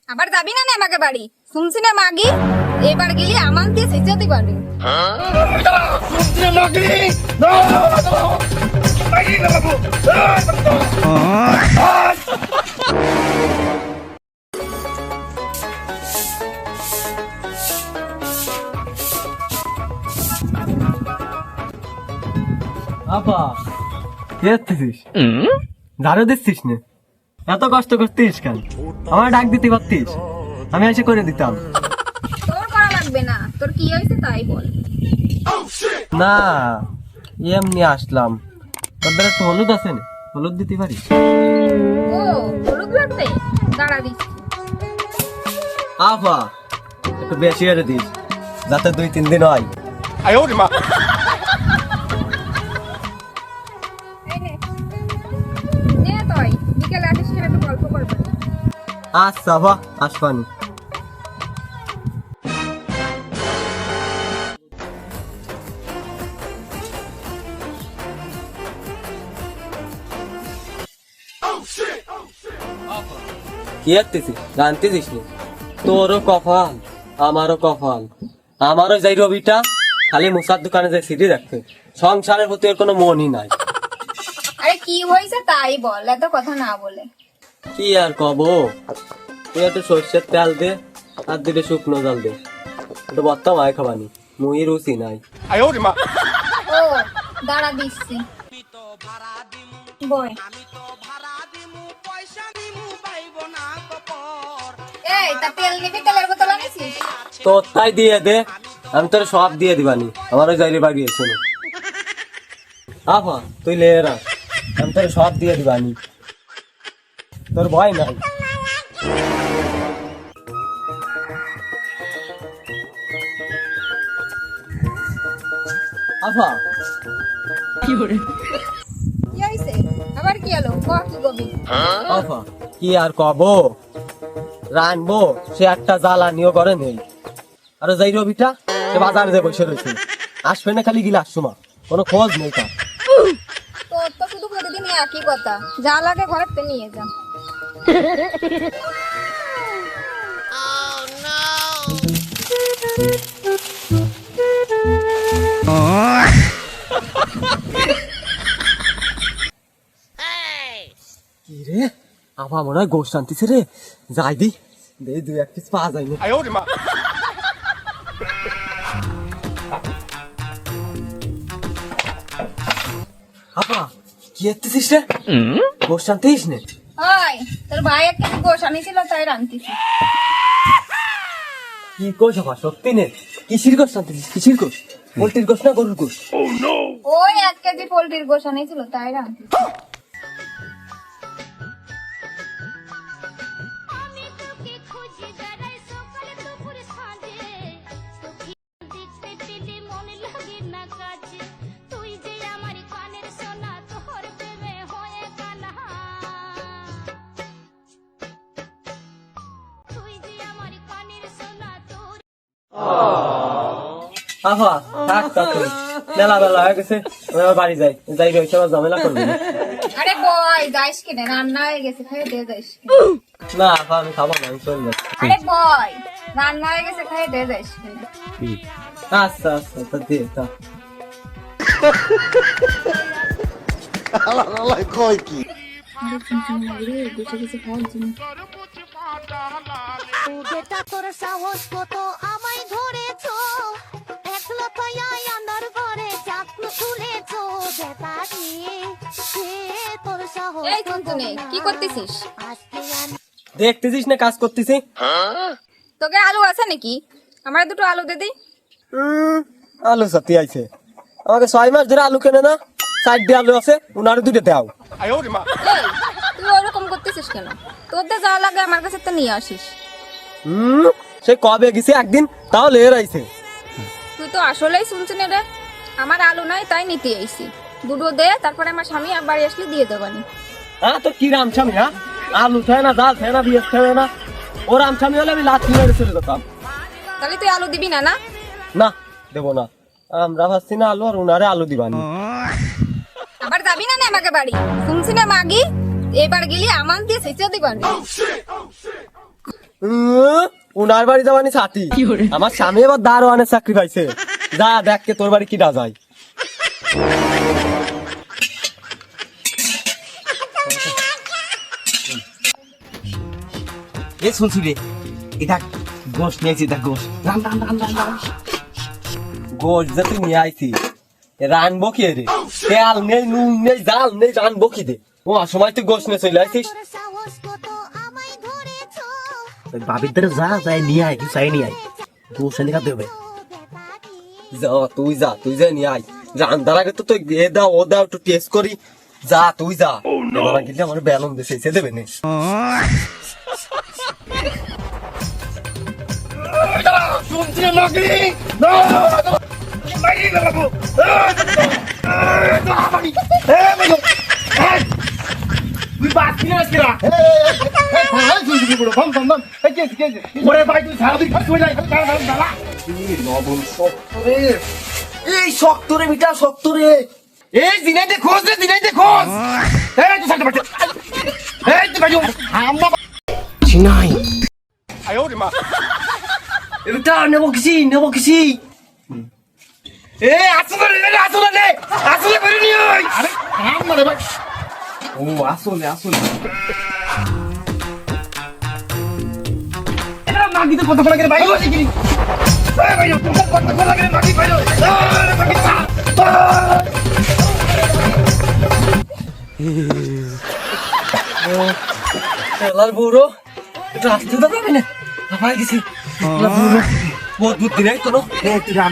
আবার যাবি না আমাকে বাড়ি? শুনছি না মাগি, এবার গেলি আমার দিয়ে সেচে দিবানি। আপা কে আসছিস? ঝাড়ু দিচ্ছিস না? এত কষ্ট করতিস কেন? আমার ডাক দিতে পারতিস, আমি এসে করে দিতাম। তোর করা লাগবে না, তোর কি হয়েছে তাই বল। না এমনি আসলাম, তোদের একটু হলুদ আছে না? হলুদ দিতে পারি? ও হলুদ লাগবে, দাঁড়া দিচ্ছি। আপা একটু বেশি করে দিস, যাতে 2-3 দিন হয়। এই নে। নে তুই বিকেলে আসিস, খেলে একটু গল্প করবো। আচ্ছা আপা, আসবানি। কি আসতেছিস? জানতেছিস না তোরও কপাল আমারও কপাল। আমারও যাই রবিটা খালি মুসার দোকানে যাই সিটি রাখতে, সংসারের প্রতি ওর কোনো মনই নাই। আরে কি হয়েছে তাই বল, এত কথা না বলে। কি আর কব, তুই একটু সর্ষের তেল দে আর দিলে শুকনো জল দে, একটু বত্তা মায় খাবানি, মুই রুচি নাই। ও দাঁড়া দিচ্ছি। বই এই তা তেল নিবি, তেলের বোতল আনিছিস? তোর তাই দিয়ে দে, আমি তোর সব দিয়ে দিবানি। আমারও যাইলে বাড়ি এসে আপা তুই লে রাখ, আমি তোর সব দিয়ে দিবানি, তোর ভয় নাই। আপা কি হয়েছে আবার? কি হলো ক, কি কবি? আপা কি আর কব, রানবো সে একটা জ্বালানিও করে নেই। আর যাই রবিটা সে বাজারে যে বসে রয়েছে, আসবে না খালি গিলাস সমা, কোনো খোঁজ নেই তার। তোর তো শুধু প্রতিদিন একই কথা, যা লাগে ঘরেতে নিয়ে যা। কি রে, আপা মনে হয় গোষ্ঠ আনতেছে রে, যাই দি দে 2-1 পিস পাওয়া যায় না। আপা কি এসেছিস রে? গোষ্ঠ আনতেইস নে? হয় তোর ভাই একটা গোশ আনিছিল তাই রান্তিছি। কি কোষ আপা, সত্যি নে? কিসির গোষ্ঠ আনতেছিস? কিসির গোষ্ঠ? পোল্ট্রির গোষ্ঠ না গরুর গোষ্ঠ? ওই 1 কেজি পোল্ট্রির গোশ আনিছিল তাই রান্তিছি। আপা থাক তা তুই, মেলা বেলা হয়ে গেছে, আমি আবার বাড়ি যাই, যাই রয়েছে আবার ঝামেলা করবি না। আরে বয় যাইস কিনে, রান্না হয়ে গেছে, খেয়ে দিয়ে যাইস। না আপা আমি খাবো না, আমি চলে যাচ্ছি। আরে বয় রান্না হয়ে গেছে, খেয়ে দিয়ে যাইস। আচ্ছা আচ্ছা তা দে তা। আরে চিন্তা রে, বসে বসে খাওয়ার জন্য। বেটা তোর সাহস কত আমায় ধরেছো, একলা পায়া আন্দার ঘরে চাকু তুলেছো বেটাকে, সে তোর সাহস এই টুনটুনি কি করতেছিস? আজকে আমি দেখতেছিস না কাজ করতেছি? তোকে আলু আছে নাকি? আমার 2টো আলু দে দি। আলু সাথে আইছে, আমাকে 6 মাস ধরে আলু কেনে না, 4 আলু আছে, উনারে 2 দাও। এই তুই ওরকম করতেছিস কেন? তোর দে যা লাগে আমার কাছে তো নিয়ে আসিস। সে কবে গেছে একদিন, তাও লের আইছে। তুই তো আসলেই শুনছিস না রে, আমার আলু নাই তাই নিতে আইছি। 2টো দে, তারপরে আমার স্বামী বাড়ি আসলে দিয়ে দেবানি। হ্যাঁ তোর কি রামস্বামী? হ্যাঁ আলু খায় না, ডাল খায় না, বিয়েস খায় না, ও রামস্বামী হলে আমি লাঠি মেরে চলে যেতাম। তাহলে তুই আলু দিবি না? না না দেবো না, আমরা ভাবছি না আলু, আর উনারে আলু দিবানি। আবার যাবি না আমাকে বাড়ি? শুনছি না মাগি, এবার গেলি আমার দিয়ে সেচে দিবানি। উনার বাড়ি যাওয়ানি সাথী আমার স্বামী এবার দারোয়ানের চাকরি পাইছে। যা দেখ কে তোর বাড়ি কি না যায়। এ শুনছি রে, এটা গোশ নিয়েছি, এটা গোশ run run run run run. গোশ যে তুই নিয়ে আইছি রানবো কি রে? তেল নেই, নুন নেই, জাল নেই, রানবো কি দে? ও সময় তুই গোশ নিয়ে চলে আইছিস। তোর সাহস কত আমায় ধরেছো ওই বাবির দ্বারা যা যাই নিয়ে আয়, কিছু চাই নিয়ে আয়, গোশ এনে খাতে হবে। যা তুই যা নিয়ে আই। রান্দার আগে তো তুই এ দাও ও দাও একটু টেস্ট করি। যা তুই যা, এবার কিন্তু আমার বেলন দেশে দেবে না। এই শক্ত রে মিটা, শক্ত রে। এই দিনাইতে খোঁজ রে, দিনাইতে খোঁজ। এই তুই সাথে পারছিস, এই তুই বাজু আমরা চিনাই। এটা নেবো কিসি। এই আসলে বেরিয়ে নিয়ে আয়। আরে আমরা রে ভাই। ও আসলে এটা মাগিতে কত করে ভাই বসে কি? এই ভাই কত করে লাগে মাগি ভাই। মাগি এলার বুড়ো এটা আসতে তো পারবি না। ভাই গেছি বুড়ো বহুত বুদ্ধি নেই কোনো। তুই রাম।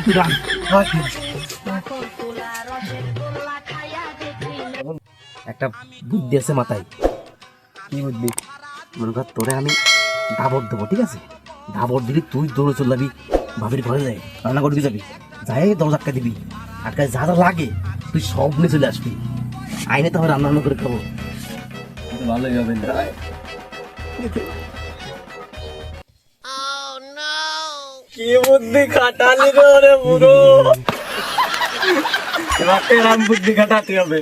একটা বুদ্ধি আছে মাথায়। কি বুদ্ধি? মনে কর তোরে আমি ধাবর দেবো, ঠিক আছে? ধাবর দিবি, তুই দৌড়ে চলে যাবি ভাবির ঘরে, যাই রান্না করবি, যাবি যাই দরজা আটকা দিবি, আটকায় যা যা লাগে তুই সব নিয়ে চলে আসবি। আইনে তো রান্না করে খাবো। ভালোই হবে না। কি বুদ্ধি খাটালি রে বুড়ো, এবার তেরাম বুদ্ধি খাটাতে হবে।